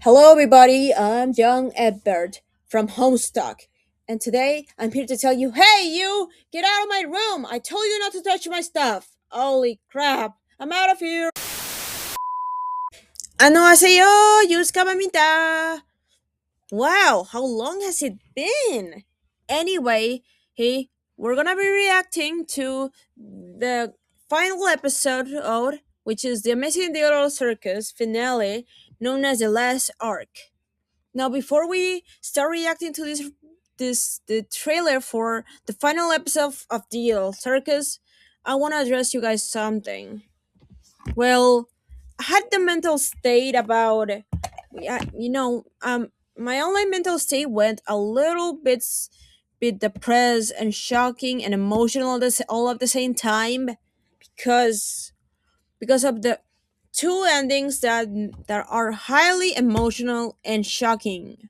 Hello, everybody. I'm young Egbert from Homestuck, and today I'm here to tell you, hey, you, get out of my room! I told you not to touch my stuff. Holy crap! I'm out of here. 안녕하세요, JewelSka mamita. Wow, how long has it been? Anyway, hey, we're gonna be reacting to the final episode, which is the Amazing Digital Circus finale, known as the last arc. Now, before we start reacting to the trailer for the final episode of the circus, I want to address you guys something. Well, I had the mental state about, my online mental state went a little bit depressed and shocking and emotional all at the same time because of the two endings that are highly emotional and shocking.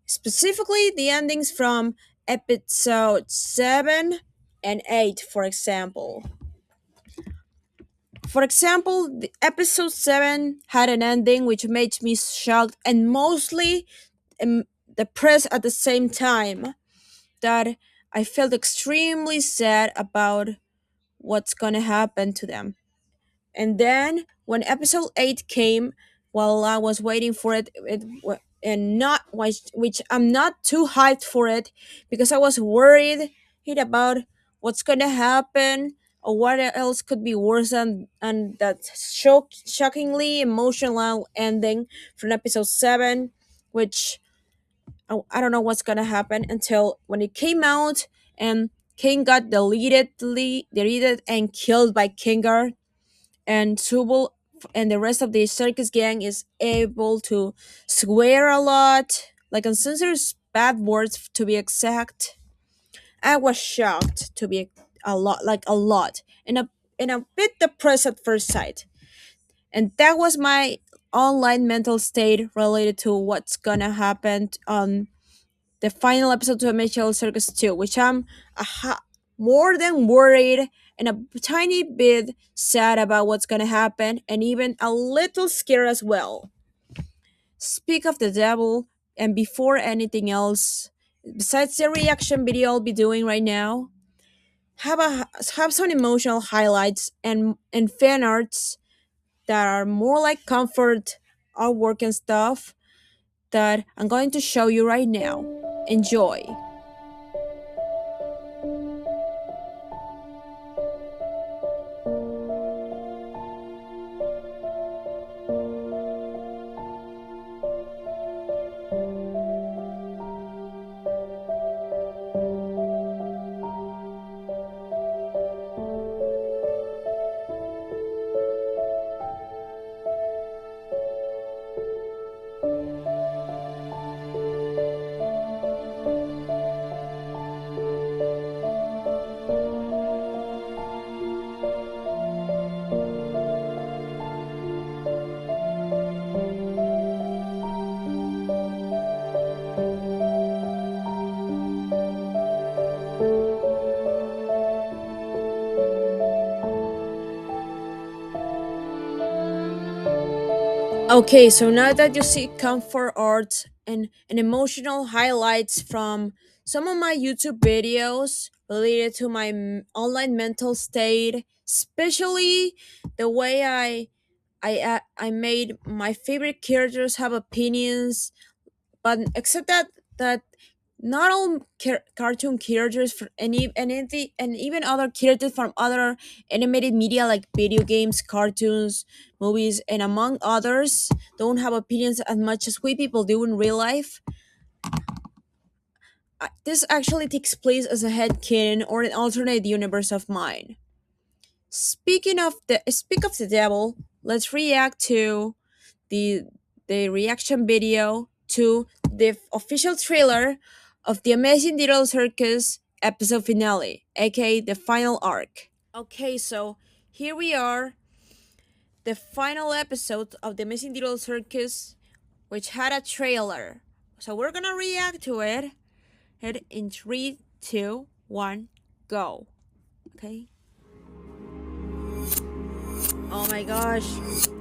Specifically, the endings from episode 7 and 8, for example. For example, the episode 7 had an ending which made me shocked and mostly depressed at the same time, that I felt extremely sad about what's gonna happen to them. And then when episode 8 came, while I was waiting for and not which I'm not too hyped for it because I was worried about what's gonna happen or what else could be worse than and that shockingly emotional ending from episode 7, which I don't know what's gonna happen until when it came out and King got deleted and killed by Kingar, and Subul and the rest of the circus gang is able to swear a lot, like and censor bad words to be exact. I was shocked to be a lot, and a bit depressed at first sight. And that was my online mental state related to what's gonna happen on the final episode of Digital Circus 2, which I'm more than worried and a tiny bit sad about what's gonna happen, and even a little scared as well. Speak of the devil, and before anything else, besides the reaction video I'll be doing right now, have some emotional highlights and fan arts that are more like comfort artwork and stuff that I'm going to show you right now. Enjoy. Okay, so now that you see comfort art and emotional highlights from some of my YouTube videos related to my online mental state, especially the way I made my favorite characters have opinions, but except that not all cartoon characters and even other characters from other animated media like video games, cartoons, movies, and among others don't have opinions as much as we people do in real life. This actually takes place as a headcanon or an alternate universe of mine. Speak of the devil, let's react to the reaction video to the official trailer of the Amazing Digital Circus episode finale, aka the final arc. Okay, so here we are, the final episode of the Amazing Digital Circus, which had a trailer. So we're gonna react to it. Head in 3, 2, 1, go. Okay. Oh my gosh.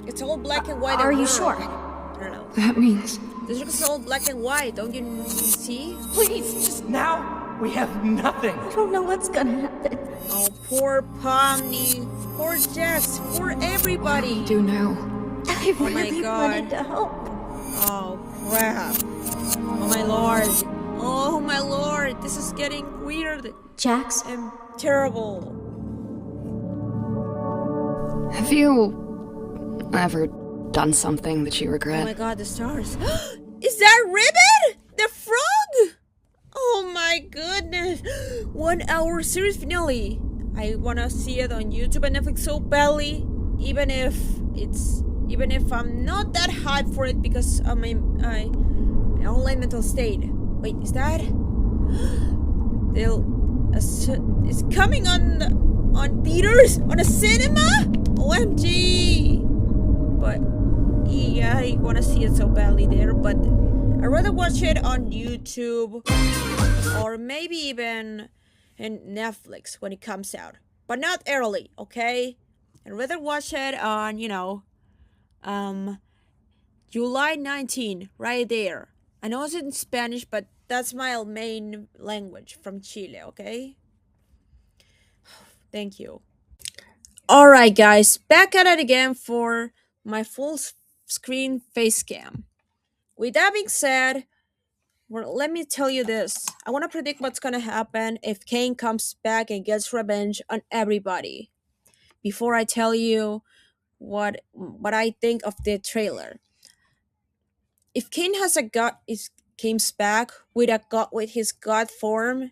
It's all black and white. Are and you blurry. sure? I don't know. That means... The circus is all black and white, don't you see? Please, just now, we have nothing. I don't know what's gonna happen. Oh, poor Pomni, poor Jax, poor everybody. What do we do now? I Oh my really God. wanted to help. Oh, crap. Oh my lord. Oh my lord, this is getting weird Jax? and terrible. Have you ever done something that you Oh regret? my god, the stars. Is that Ribbit? The frog? Oh my goodness. 1 hour series finale. I wanna see it on YouTube and Netflix so badly. Even if I'm not that hyped for it because of my online mental state. Wait, is that? It's coming on theaters? On a cinema? OMG! But yeah, I want to see it so badly there, but I'd rather watch it on YouTube or maybe even in Netflix when it comes out, but not early, okay? I'd rather watch it on, July 19, right there. I know it's in Spanish, but that's my main language from Chile, okay? Thank you. Alright guys, back at it again for my full screen face cam. With that being said, well, let me tell you this. I want to predict what's gonna happen if Kane comes back and gets revenge on everybody. Before I tell you what I think of the trailer. If Kane has a god is comes back with his god form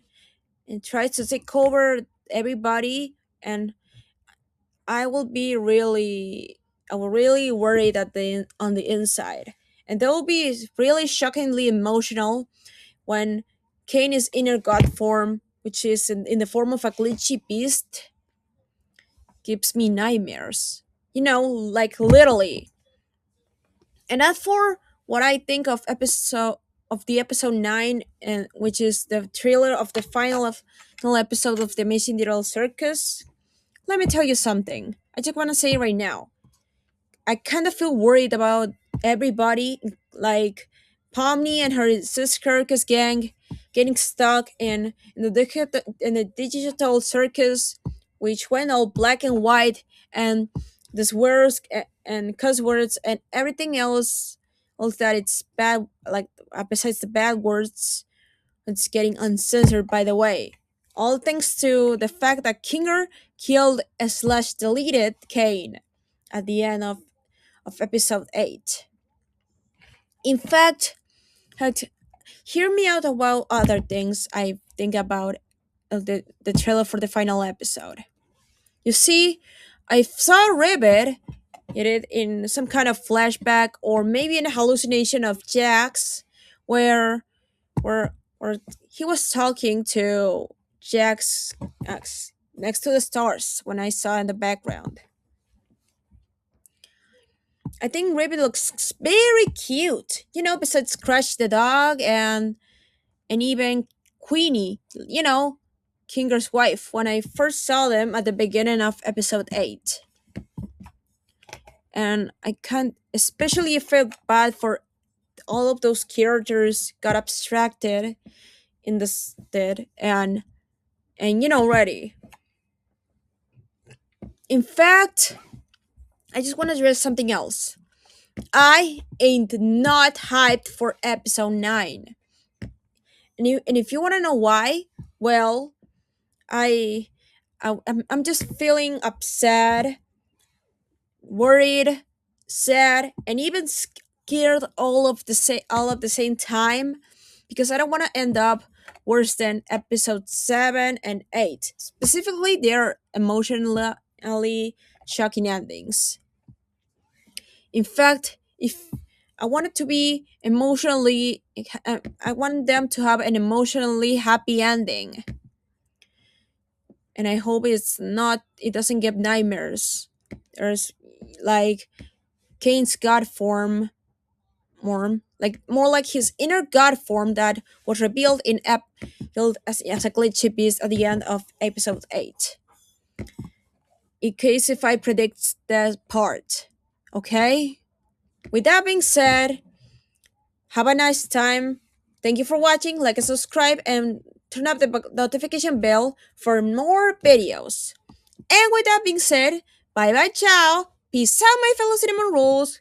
and tries to take over everybody, and I will really worried on the inside. And that will be really shockingly emotional when Kane is inner god form, which is in the form of a glitchy beast, gives me nightmares. Like literally. And as for what I think of the episode 9, and which is the trailer of the final episode of the Amazing Digital Circus, let me tell you something. I just want to say right now, I kind of feel worried about everybody, like Pomni and her circus gang, getting stuck in the digital circus, which went all black and white, and the swears and cuss words and everything else that it's bad, like besides the bad words, it's getting uncensored. By the way, all thanks to the fact that Kinger killed slash deleted Kane at the end of episode 8. In fact, hear me out about other things I think about the trailer for the final episode. You see, I saw Ribbit hit it in some kind of flashback or maybe in a hallucination of Jax, where where he was talking to Jax next to the stars when I saw in the background. I think Ribbit looks very cute. Besides Crush the dog and even Queenie, Kinger's wife, when I first saw them at the beginning of episode 8. And I can't, especially feel bad for all of those characters got abstracted in this did and ready. In fact, I just want to address something else. I ain't not hyped for episode 9. And if you want to know why, well, I'm just feeling upset, worried, sad, and even scared all of the same time, because I don't want to end up worse than episode 7 and 8. Specifically, their emotionally shocking endings. In fact, if I want it to be emotionally, I want them to have an emotionally happy ending. And I hope it doesn't give nightmares. There's like Kane's god form, more like his inner god form that was revealed as a glitchy beast at the end of episode 8. In case if I predict that part, okay? With that being said, have a nice time. Thank you for watching. Like and subscribe and turn up the notification bell for more videos. And with that being said, bye bye, ciao. Peace out, my fellow cinnamon rolls.